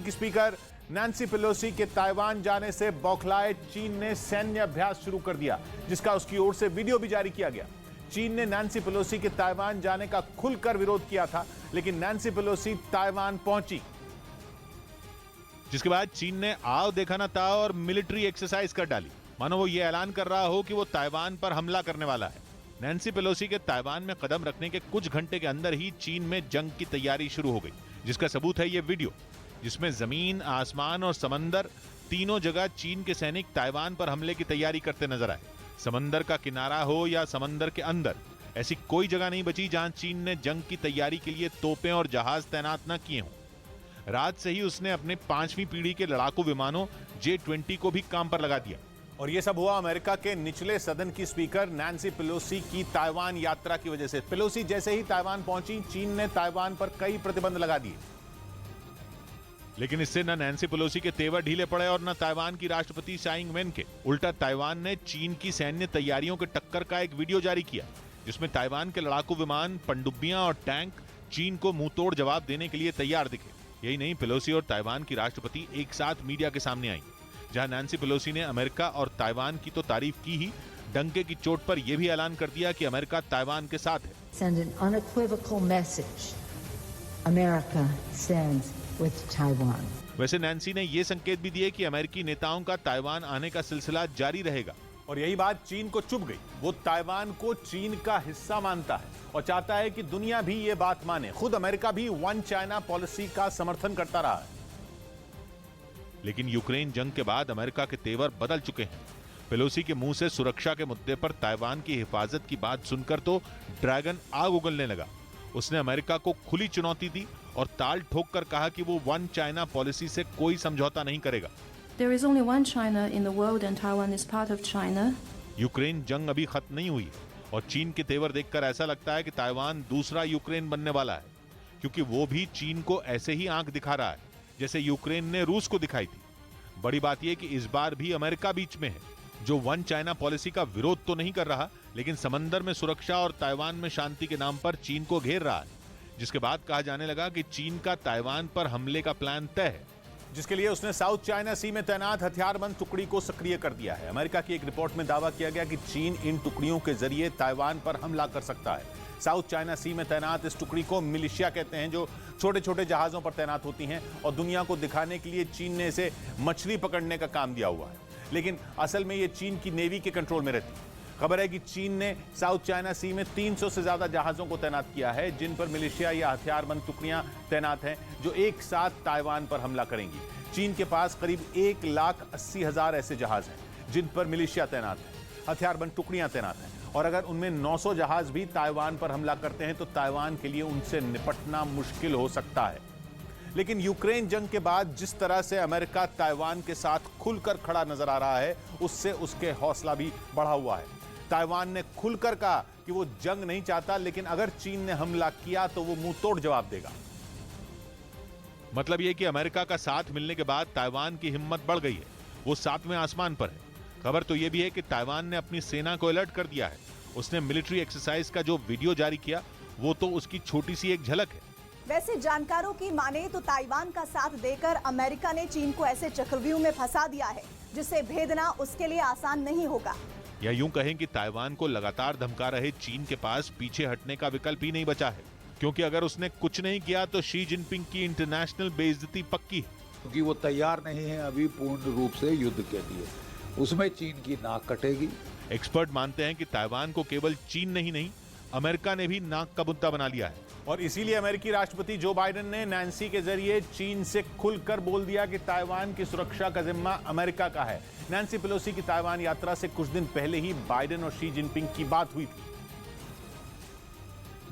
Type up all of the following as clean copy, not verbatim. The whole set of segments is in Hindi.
की स्पीकर नैन्सी पेलोसी के ताइवान जाने से बौखलाए चीन ने सैन्य अभ्यास शुरू कर दिया, जिसका उसकी ओर से वीडियो भी जारी किया गया। चीन ने नैन्सी पेलोसी के ताइवान जाने का खुलकर विरोध किया था, लेकिन नैन्सी पेलोसी ताइवान पहुंची, जिसके बाद चीन ने आओ देखा ना ताओ और मिलिट्री एक्सरसाइज कर डाली, मानो वो ये ऐलान कर रहा हो कि वो ताइवान पर हमला करने वाला है। नैन्सी पेलोसी के ताइवान में कदम रखने के कुछ घंटे के अंदर ही चीन में जंग की तैयारी शुरू हो गई, जिसका सबूत है ये वीडियो, जिसमें जमीन, आसमान और समंदर तीनों जगह चीन के सैनिक ताइवान पर हमले की तैयारी करते नजर आए। समंदर का किनारा हो या समंदर के अंदर, ऐसी कोई जगह नहीं बची जहां चीन ने जंग की तैयारी के लिए तोपें और जहाज तैनात न किए हों। रात से ही उसने अपने 5वीं पीढ़ी के लड़ाकू विमानों J-20 को भी काम पर लगा दिया। और यह सब हुआ अमेरिका के निचले सदन की स्पीकर नैन्सी पेलोसी की ताइवान यात्रा की वजह से। पेलोसी जैसे ही ताइवान पहुंची, चीन ने ताइवान पर कई प्रतिबंध लगा दिए। लेकिन इससे न नैन्सी पेलोसी के तेवर ढीले पड़े और न ताइवान की राष्ट्रपति त्साई इंग-वेन के। उल्टा ताइवान ने चीन की सैन्य तैयारियों के टक्कर का एक वीडियो जारी किया, जिसमें ताइवान के लड़ाकू विमान, पनडुब्बियां और टैंक चीन को मुंहतोड़ जवाब देने के लिए तैयार दिखे। यही नहीं, पेलोसी और ताइवान की राष्ट्रपति एक साथ मीडिया के सामने आई, जहां नैन्सी पेलोसी ने अमेरिका और ताइवान की तो तारीफ की ही, डंके की चोट पर यह भी ऐलान कर दिया कि अमेरिका ताइवान के साथ है। Send an unequivocal message. America stands with Taiwan. वैसे नैन्सी ने यह संकेत भी दिए कि अमेरिकी नेताओं का ताइवान आने का सिलसिला जारी रहेगा। और यही बात चीन को चुभ गई। वो ताइवान को चीन का हिस्सा मानता है और चाहता है कि दुनिया भी ये बात माने। खुद अमेरिका भी वन चाइना पॉलिसी का समर्थन करता रहा है। लेकिन यूक्रेन जंग के बाद अमेरिका के तेवर बदल चुके हैं। पेलोसी के मुंह से सुरक्षा के मुद्दे पर ताइवान की हिफाजत की बात सुनकर तो ड्रैगन आग उगलने लगा। उसने अमेरिका को खुली चुनौती दी और ताल ठोक कर कहा कि वो वन चाइना पॉलिसी से कोई समझौता नहीं करेगा। There is only one China in the world and Taiwan is part of China. Ukraine जंग अभी खत्म नहीं हुई और चीन के तेवर देखकर ऐसा लगता है कि ताइवान दूसरा यूक्रेन बनने वाला है, क्योंकि वो भी चीन को ऐसे ही आंख दिखा रहा है जैसे यूक्रेन ने रूस को दिखाई थी। बड़ी बात यह कि इस बार भी अमेरिका बीच में है, जो वन चाइना पॉलिसी का विरोध तो नहीं कर रहा, लेकिन समंदर में सुरक्षा और ताइवान में शांति के नाम पर चीन को घेर रहा है। जिसके बाद कहा जाने लगा कि चीन का ताइवान पर हमले का प्लान तय है, जिसके लिए उसने साउथ चाइना सी में तैनात हथियारबंद टुकड़ी को सक्रिय कर दिया है। अमेरिका की एक रिपोर्ट में दावा किया गया कि चीन इन टुकड़ियों के जरिए ताइवान पर हमला कर सकता है। साउथ चाइना सी में तैनात इस टुकड़ी को मिलिशिया कहते हैं, जो छोटे छोटे जहाजों पर तैनात होती हैं और दुनिया को दिखाने के लिए चीन ने इसे मछली पकड़ने का काम दिया हुआ है, लेकिन असल में ये चीन की नेवी के कंट्रोल में रहती है। खबर है कि चीन ने साउथ चाइना सी में 300 से ज्यादा जहाजों को तैनात किया है, जिन पर मिलिशिया या हथियारबंद टुकड़ियां तैनात हैं, जो एक साथ ताइवान पर हमला करेंगी। चीन के पास करीब 1,80,000 ऐसे जहाज हैं जिन पर मिलिशिया तैनात है, हथियारबंद टुकड़ियां तैनात हैं, और अगर उनमें 900 जहाज भी ताइवान पर हमला करते हैं तो ताइवान के लिए उनसे निपटना मुश्किल हो सकता है। लेकिन यूक्रेन जंग के बाद जिस तरह से अमेरिका ताइवान के साथ खुलकर खड़ा नजर आ रहा है, उससे उसके हौसला भी बढ़ा हुआ है। ताइवान ने खुलकर कहा कि वो जंग नहीं चाहता, लेकिन अगर चीन ने हमला किया तो वो मुंह तोड़ जवाब देगा। मतलब यह कि अमेरिका का साथ मिलने के बाद ताइवान की हिम्मत बढ़ गई है, वो 7वें आसमान पर है। खबर तो यह भी है कि ताइवान ने अपनी सेना को अलर्ट कर दिया है। उसने मिलिट्री एक्सरसाइज का जो वीडियो जारी किया, वो तो उसकी छोटी सी एक झलक है। वैसे जानकारों की माने तो ताइवान का साथ देकर अमेरिका ने चीन को ऐसे चक्रव्यूह में फंसा दिया है जिसे भेदना उसके लिए आसान नहीं होगा। या यूं कहें कि ताइवान को लगातार धमका रहे चीन के पास पीछे हटने का विकल्प ही नहीं बचा है, क्योंकि अगर उसने कुछ नहीं किया तो शी जिनपिंग की इंटरनेशनल बेइज्जती पक्की है। क्योंकि वो तैयार नहीं है अभी पूर्ण रूप से युद्ध के लिए, उसमें चीन की नाक कटेगी। एक्सपर्ट मानते हैं कि ताइवान को केवल चीन नहीं, अमेरिका ने भी नाक का मुद्दा बना लिया है। और इसीलिए अमेरिकी राष्ट्रपति जो बाइडेन ने नैन्सी के जरिए चीन से खुलकर बोल दिया कि ताइवान की सुरक्षा का जिम्मा अमेरिका का है। नैन्सी पेलोसी की ताइवान यात्रा से कुछ दिन पहले ही बाइडेन और शी जिनपिंग की बात हुई थी,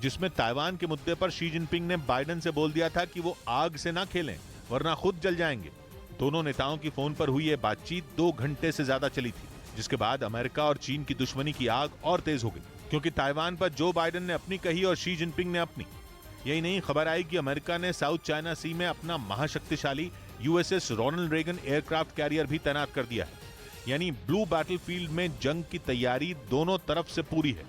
जिसमें ताइवान के मुद्दे पर शी जिनपिंग ने बाइडेन से बोल दिया था कि वो आग से ना खेलें, वरना खुद जल जाएंगे। दोनों नेताओं की फोन पर हुई यह बातचीत 2 घंटे से ज्यादा चली थी, जिसके बाद अमेरिका और चीन की दुश्मनी की आग और तेज हो गई, क्योंकि ताइवान पर जो बाइडेन ने अपनी कही और शी जिनपिंग ने अपनी। यही नहीं, खबर आई कि अमेरिका ने साउथ चाइना सी में अपना महाशक्तिशाली USS Ronald Reagan aircraft carrier भी तैनात कर दिया है। यानी ब्लू बैटलफील्ड में जंग की तैयारी दोनों तरफ से पूरी है।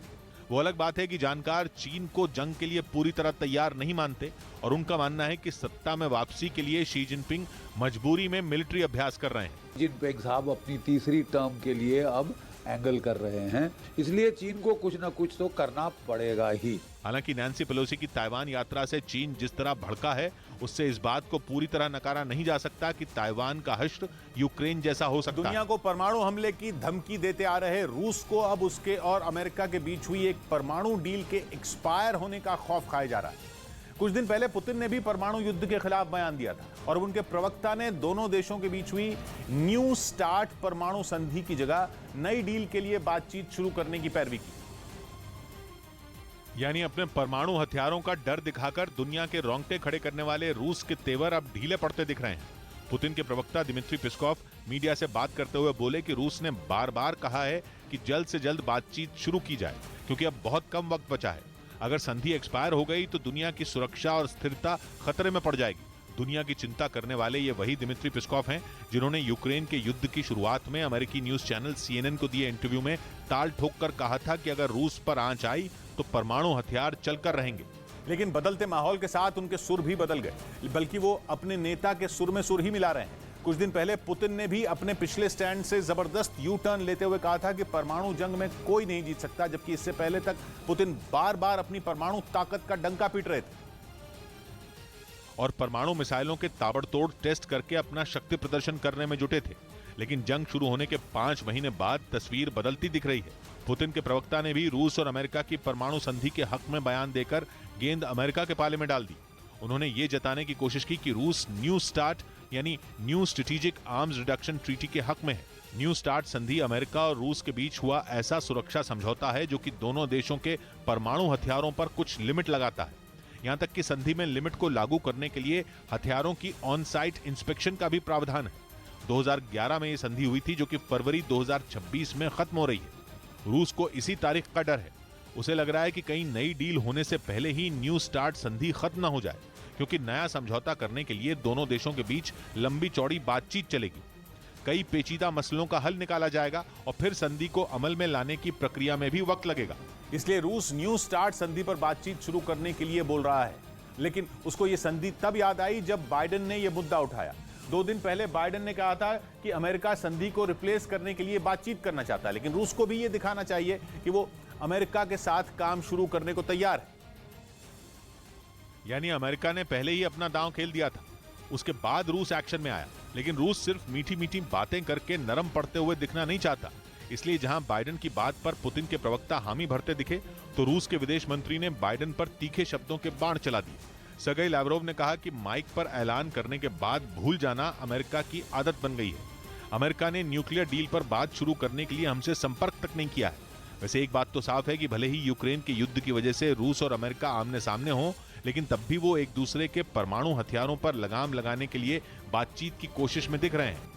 वो अलग बात है कि जानकार चीन को जंग के लिए पूरी तरह तैयार नहीं मानते और उनका मानना है कि सत्ता में वापसी के लिए शी जिनपिंग मजबूरी में मिलिट्री अभ्यास कर रहे हैं। जिनपिंग साहब अपनी तीसरी टर्म के लिए अब एंगल कर रहे हैं, इसलिए चीन को कुछ न कुछ तो करना पड़ेगा ही। हालांकि नैन्सी पेलोसी की ताइवान यात्रा से चीन जिस तरह भड़का है, उससे इस बात को पूरी तरह नकारा नहीं जा सकता कि ताइवान का हश्र यूक्रेन जैसा हो सकता है। दुनिया को परमाणु हमले की धमकी देते आ रहे रूस को अब उसके और अमेरिका के बीच हुई एक परमाणु डील के एक्सपायर होने का खौफ खाया जा रहा है। कुछ दिन पहले पुतिन ने भी परमाणु युद्ध के खिलाफ बयान दिया था और उनके प्रवक्ता ने दोनों देशों के बीच हुई न्यू स्टार्ट परमाणु संधि की जगह नई डील के लिए बातचीत शुरू करने की पैरवी की। यानी अपने परमाणु हथियारों का डर दिखाकर दुनिया के रोंगटे खड़े करने वाले रूस के तेवर अब ढीले पड़ते दिख रहे हैं। पुतिन के प्रवक्ता दिमित्री पेस्कोव मीडिया से बात करते हुए बोले कि रूस ने बार बार कहा है कि जल्द से जल्द बातचीत शुरू की जाए क्योंकि अब बहुत कम वक्त बचा है। अगर संधि एक्सपायर हो गई तो दुनिया की सुरक्षा और स्थिरता खतरे में पड़ जाएगी। दुनिया की चिंता करने वाले ये वही दिमित्री पेस्कोव हैं जिन्होंने यूक्रेन के युद्ध की शुरुआत में अमेरिकी न्यूज चैनल CNN को दिए इंटरव्यू में ताल ठोककर कहा था कि अगर रूस पर आंच आई तो परमाणु हथियार चलकर रहेंगे। लेकिन बदलते माहौल के साथ उनके सुर भी बदल गए, बल्कि वो अपने नेता के सुर में सुर ही मिला रहे हैं। कुछ दिन पहले पुतिन ने भी अपने पिछले स्टैंड से जबरदस्त यू टर्न लेते हुए कहा था कि परमाणु जंग में कोई नहीं जीत सकता, जबकि इससे पहले तक पुतिन बार बार अपनी परमाणु ताकत का डंका पीट रहे थे और परमाणु मिसाइलों के ताबड़तोड़ टेस्ट करके अपना शक्ति प्रदर्शन करने में जुटे थे। लेकिन जंग शुरू होने के 5 महीने बाद तस्वीर बदलती दिख रही है। पुतिन के प्रवक्ता ने भी रूस और अमेरिका की परमाणु संधि के हक में बयान देकर गेंद अमेरिका के पाले में डाल दी। उन्होंने ये जताने की कोशिश की कि रूस न्यू स्टार्ट यानी new strategic arms reduction treaty के हक में है। न्यू स्टार्ट संधि अमेरिका और रूस के बीच हुआ ऐसा सुरक्षा समझौता है जो कि दोनों देशों के परमाणु हथियारों पर कुछ लिमिट लगाता है। यहां तक कि संधि में लिमिट को लागू करने के लिए हथियारों की ऑन साइट इंस्पेक्शन का भी प्रावधान है। 2011 में यह संधि हुई थी जो कि फरवरी 2026 में खत्म हो रही है। रूस को इसी तारीख का डर है। उसे लग रहा है कि कहीं नई डील होने से पहले ही न्यू स्टार्ट संधि खत्म न हो जाए, क्योंकि नया समझौता करने के लिए दोनों देशों के बीच लंबी चौड़ी बातचीत चलेगी। कई पेचीदा मसलों का हल निकाला जाएगा और फिर संधि को अमल में लाने की प्रक्रिया में भी वक्त लगेगा। इसलिए रूस न्यू स्टार्ट संधि पर बातचीत शुरू करने के लिए बोल रहा है, लेकिन उसको यह संधि तब याद आई जब बाइडेन ने यह मुद्दा उठाया। 2 दिन पहले बाइडेन ने कहा था कि अमेरिका संधि को रिप्लेस करने के लिए बातचीत करना चाहता है, लेकिन रूस को भी यह दिखाना चाहिए कि वो अमेरिका के साथ काम शुरू करने को तैयार है। यानी अमेरिका ने पहले ही अपना दांव खेल दिया था, उसके बाद रूस एक्शन में आया। लेकिन रूस सिर्फ मीठी मीठी बातें करके नरम पड़ते हुए दिखना नहीं चाहता। इसलिए जहां बाइडेन की बात पर पुतिन के प्रवक्ता हामी भरते दिखे, तो रूस के विदेश मंत्री ने बाइडेन पर तीखे शब्दों के बाण चला दिए। सर्गेई लावरोव ने कहा कि माइक पर ऐलान करने के बाद भूल जाना अमेरिका की आदत बन गई है। अमेरिका ने न्यूक्लियर डील पर बात शुरू करने के लिए हमसे संपर्क तक नहीं किया है। वैसे एक बात तो साफ है कि भले ही यूक्रेन के युद्ध की वजह से रूस और अमेरिका आमने सामने हो, लेकिन तब भी वो एक दूसरे के परमाणु हथियारों पर लगाम लगाने के लिए बातचीत की कोशिश में दिख रहे हैं।